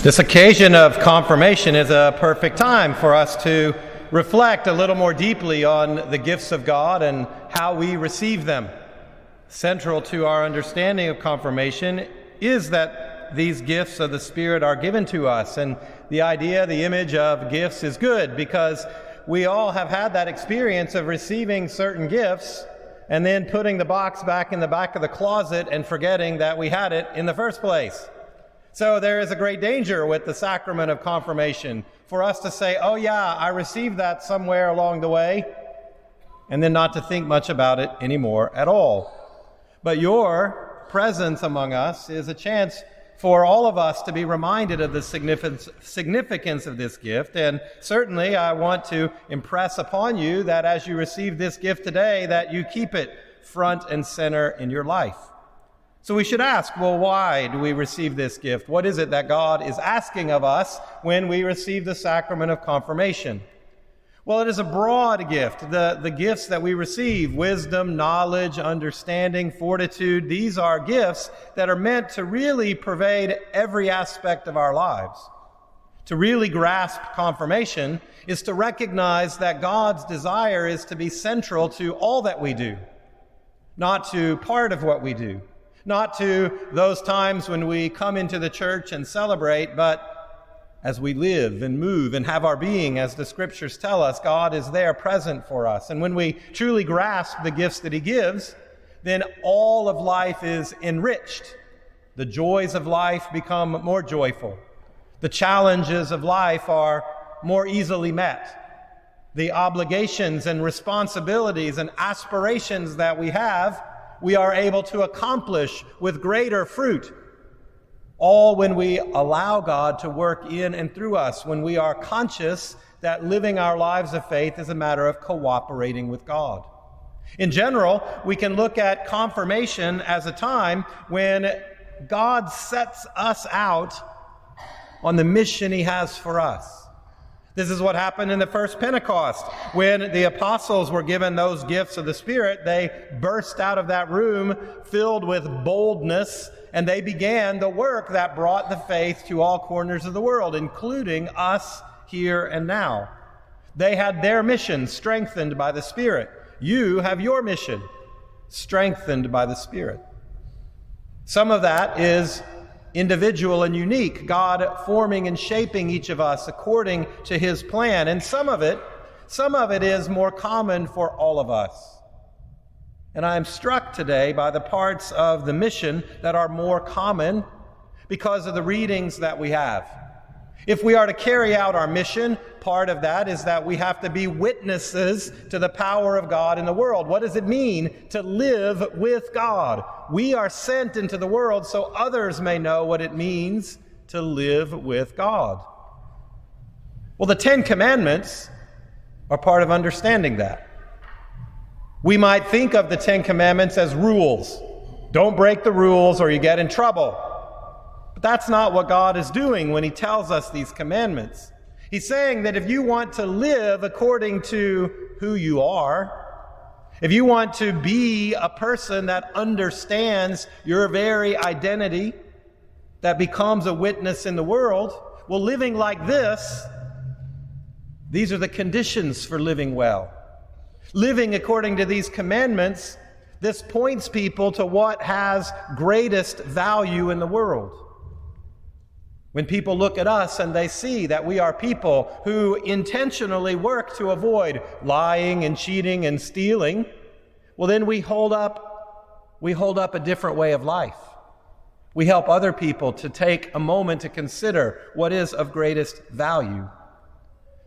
This occasion of confirmation is a perfect time for us to reflect a little more deeply on the gifts of God and how we receive them. Central to our understanding of confirmation is that these gifts of the Spirit are given to us, and the idea, the image of gifts is good because we all have had that experience of receiving certain gifts and then putting the box back in the back of the closet and forgetting that we had it in the first place. So there is a great danger with the sacrament of confirmation for us to say, oh yeah, I received that somewhere along the way, and then not to think much about it anymore at all. But your presence among us is a chance for all of us to be reminded of the significance of this gift. And certainly I want to impress upon you that as you receive this gift today, that you keep it front and center in your life. So we should ask, well, why do we receive this gift? What is it that God is asking of us when we receive the sacrament of confirmation? Well, it is a broad gift. The gifts that we receive, wisdom, knowledge, understanding, fortitude, these are gifts that are meant to really pervade every aspect of our lives. To really grasp confirmation is to recognize that God's desire is to be central to all that we do, not to part of what we do. Not to those times when we come into the church and celebrate, but as we live and move and have our being, as the scriptures tell us, God is there present for us. And when we truly grasp the gifts that he gives, then all of life is enriched. The joys of life become more joyful. The challenges of life are more easily met. The obligations and responsibilities and aspirations that we have, we are able to accomplish with greater fruit, all when we allow God to work in and through us, when we are conscious that living our lives of faith is a matter of cooperating with God. In general, we can look at confirmation as a time when God sets us out on the mission he has for us. This is what happened in the first Pentecost. When the apostles were given those gifts of the Spirit, they burst out of that room filled with boldness, and they began the work that brought the faith to all corners of the world, including us here and now. They had their mission strengthened by the Spirit. You have your mission strengthened by the Spirit. Some of that is individual and unique, God forming and shaping each of us according to his plan. And some of it is more common for all of us. And I am struck today by the parts of the mission that are more common because of the readings that we have. If we are to carry out our mission, part of that is that we have to be witnesses to the power of God in the world. What does it mean to live with God? We are sent into the world so others may know what it means to live with God. Well, the 10 Commandments are part of understanding that. We might think of the 10 Commandments as rules. Don't break the rules or you get in trouble. But that's not what God is doing when he tells us these commandments. He's saying that if you want to live according to who you are, if you want to be a person that understands your very identity, that becomes a witness in the world, well, living like this, these are the conditions for living well. Living according to these commandments, this points people to what has greatest value in the world. When people look at us and they see that we are people who intentionally work to avoid lying and cheating and stealing, well, then we hold up a different way of life. We help other people to take a moment to consider what is of greatest value.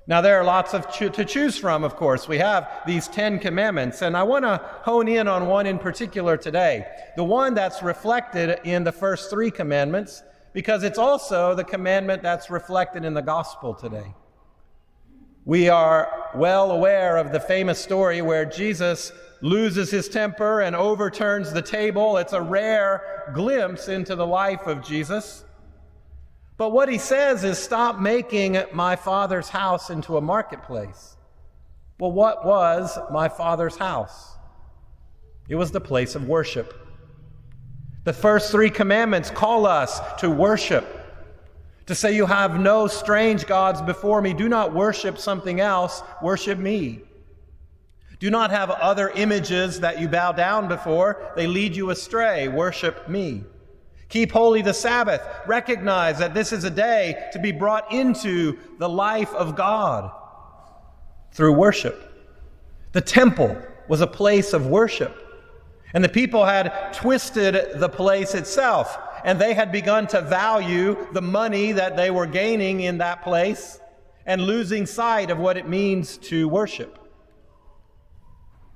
Now, there are lots to choose from, of course. We have these 10 commandments, and I want to hone in on one in particular today, the one that's reflected in the first 3 commandments, because it's also the commandment that's reflected in the gospel today. We are well aware of the famous story where Jesus loses his temper and overturns the table. It's a rare glimpse into the life of Jesus. But what he says is, stop making my Father's house into a marketplace. Well, what was my Father's house? It was the place of worship. The first 3 commandments call us to worship, To say you have no strange gods before me, do not worship something else, worship me. Do not have other images that you bow down before, they lead you astray, worship me. Keep holy the Sabbath, recognize that this is a day to be brought into the life of God through worship. The temple was a place of worship, and the people had twisted the place itself, and they had begun to value the money that they were gaining in that place and losing sight of what it means to worship.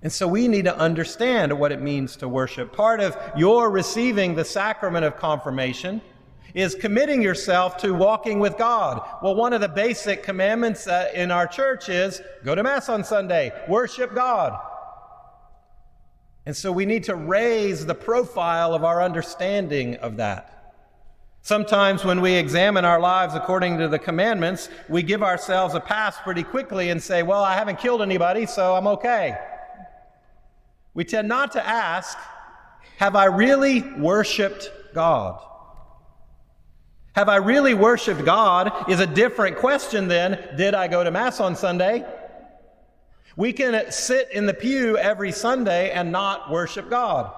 And so we need to understand what it means to worship. Part of your receiving the sacrament of confirmation is committing yourself to walking with God. Well, one of the basic commandments in our church is go to Mass on Sunday, worship God. And so we need to raise the profile of our understanding of that. Sometimes when we examine our lives according to the commandments, we give ourselves a pass pretty quickly and say, well, I haven't killed anybody, so I'm okay. We tend not to ask, have I really worshiped God? Have I really worshiped God is a different question than, did I go to Mass on Sunday? We can sit in the pew every Sunday and not worship God.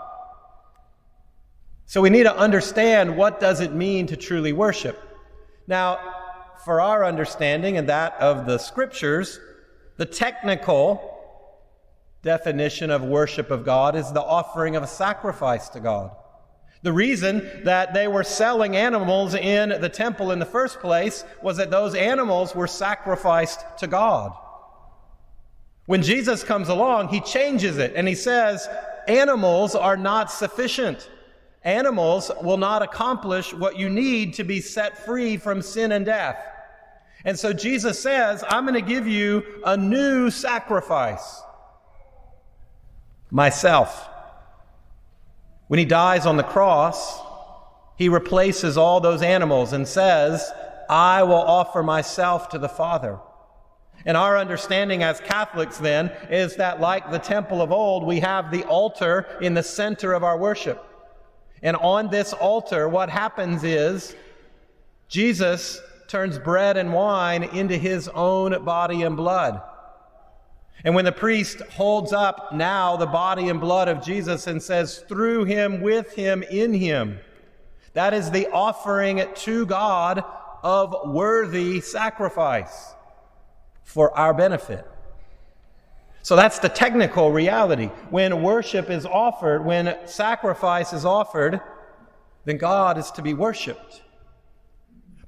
So we need to understand, what does it mean to truly worship? Now, for our understanding and that of the Scriptures, the technical definition of worship of God is the offering of a sacrifice to God. The reason that they were selling animals in the temple in the first place was that those animals were sacrificed to God. When Jesus comes along, he changes it and he says, animals are not sufficient. Animals will not accomplish what you need to be set free from sin and death. And so Jesus says, I'm going to give you a new sacrifice. Myself. When he dies on the cross, he replaces all those animals and says, I will offer myself to the Father. And our understanding as Catholics then is that, like the temple of old, we have the altar in the center of our worship. And on this altar, what happens is Jesus turns bread and wine into his own body and blood. And when the priest holds up now the body and blood of Jesus and says, through him, with him, in him, that is the offering to God of worthy sacrifice for our benefit. So that's the technical reality. When worship is offered, when sacrifice is offered, then God is to be worshiped.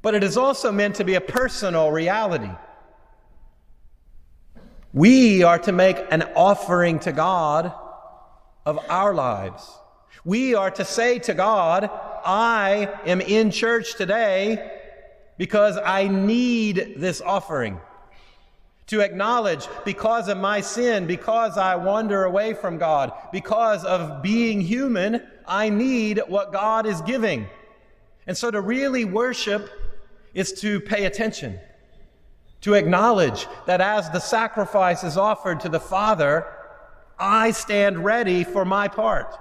But it is also meant to be a personal reality. We are to make an offering to God of our lives. We are to say to God, I am in church today because I need this offering. To acknowledge, because of my sin, because I wander away from God, because of being human, I need what God is giving. And so to really worship is to pay attention. To acknowledge that as the sacrifice is offered to the Father, I stand ready for my part.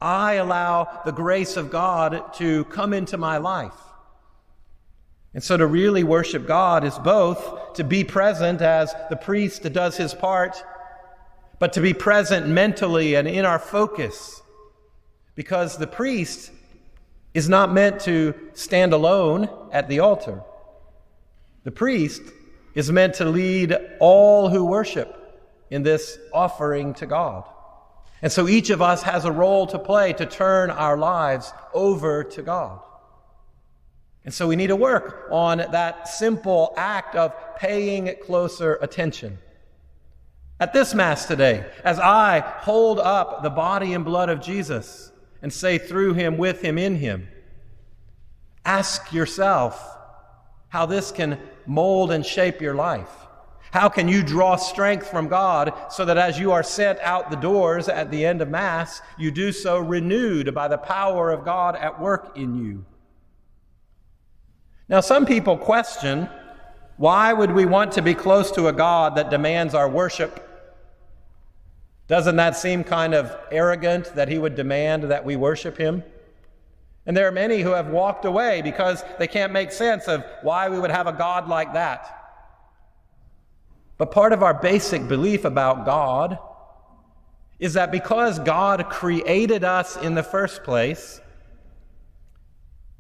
I allow the grace of God to come into my life. And so to really worship God is both to be present as the priest does his part, but to be present mentally and in our focus. Because the priest is not meant to stand alone at the altar. The priest is meant to lead all who worship in this offering to God. And so each of us has a role to play to turn our lives over to God. And so we need to work on that simple act of paying closer attention. At this Mass today, as I hold up the body and blood of Jesus and say through him, with him, in him, ask yourself how this can mold and shape your life. How can you draw strength from God so that as you are sent out the doors at the end of Mass, you do so renewed by the power of God at work in you? Now, some people question, why would we want to be close to a God that demands our worship? Doesn't that seem kind of arrogant that he would demand that we worship him? And there are many who have walked away because they can't make sense of why we would have a God like that. But part of our basic belief about God is that because God created us in the first place,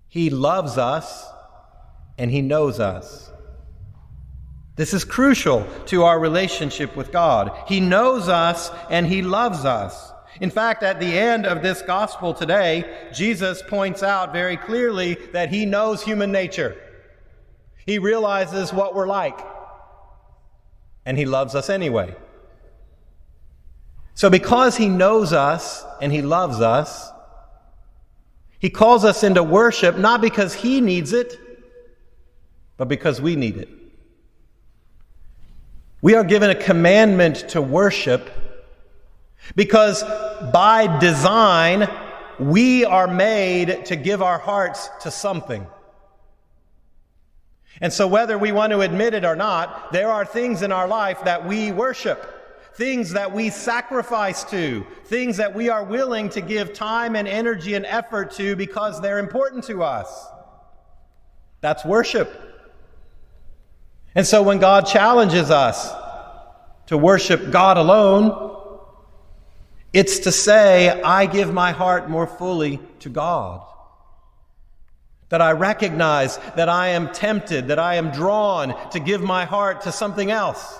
He loves us and He knows us. This is crucial to our relationship with God. He knows us and He loves us. In fact, at the end of this gospel today, Jesus points out very clearly that He knows human nature. He realizes what we're like, and He loves us anyway. So because He knows us and He loves us, He calls us into worship not because He needs it, but because we need it. We are given a commandment to worship because by design, we are made to give our hearts to something. And so whether we want to admit it or not, there are things in our life that we worship, things that we sacrifice to, things that we are willing to give time and energy and effort to because they're important to us. That's worship. And so when God challenges us to worship God alone, it's to say, I give my heart more fully to God. That I recognize that I am tempted, that I am drawn to give my heart to something else.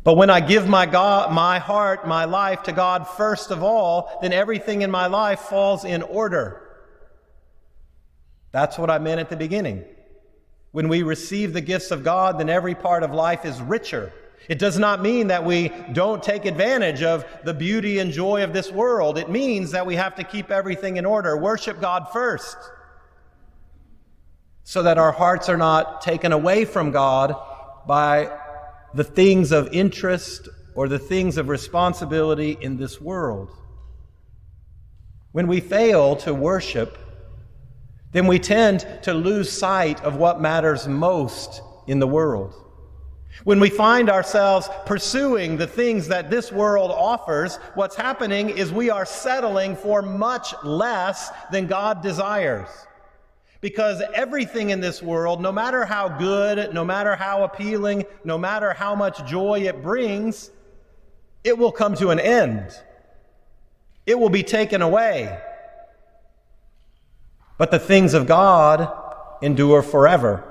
But when I give my heart, my life to God first of all, then everything in my life falls in order. That's what I meant at the beginning. When we receive the gifts of God, then every part of life is richer. It does not mean that we don't take advantage of the beauty and joy of this world. It means that we have to keep everything in order, worship God first, so that our hearts are not taken away from God by the things of interest or the things of responsibility in this world. When we fail to worship, then we tend to lose sight of what matters most in the world. When we find ourselves pursuing the things that this world offers, what's happening is we are settling for much less than God desires. Because everything in this world, no matter how good, no matter how appealing, no matter how much joy it brings, it will come to an end. It will be taken away. But the things of God endure forever.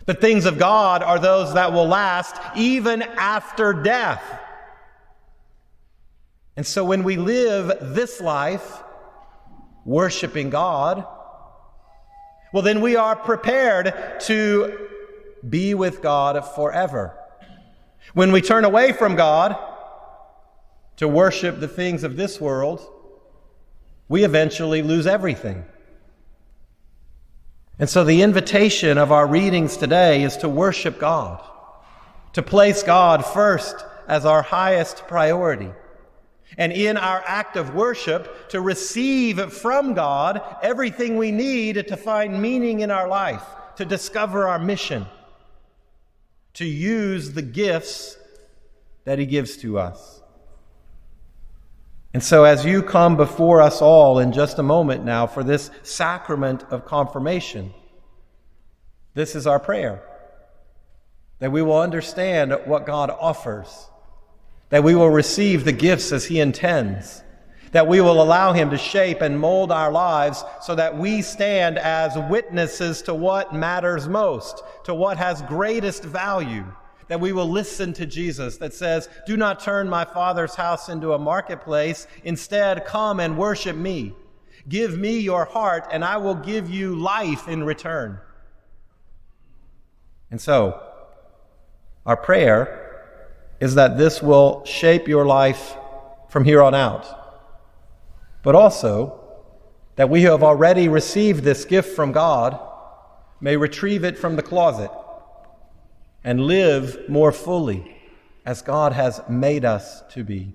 The things of God are those that will last even after death. And so when we live this life worshiping God, well, then we are prepared to be with God forever. When we turn away from God to worship the things of this world, we eventually lose everything. And so the invitation of our readings today is to worship God, to place God first as our highest priority, and in our act of worship to receive from God everything we need to find meaning in our life, to discover our mission, to use the gifts that He gives to us. And so as you come before us all in just a moment now for this sacrament of confirmation, this is our prayer, that we will understand what God offers, that we will receive the gifts as He intends, that we will allow Him to shape and mold our lives so that we stand as witnesses to what matters most, to what has greatest value, that we will listen to Jesus that says, do not turn my Father's house into a marketplace. Instead, come and worship me. Give me your heart, and I will give you life in return. And so, our prayer is that this will shape your life from here on out, but also that we who have already received this gift from God may retrieve it from the closet and live more fully as God has made us to be.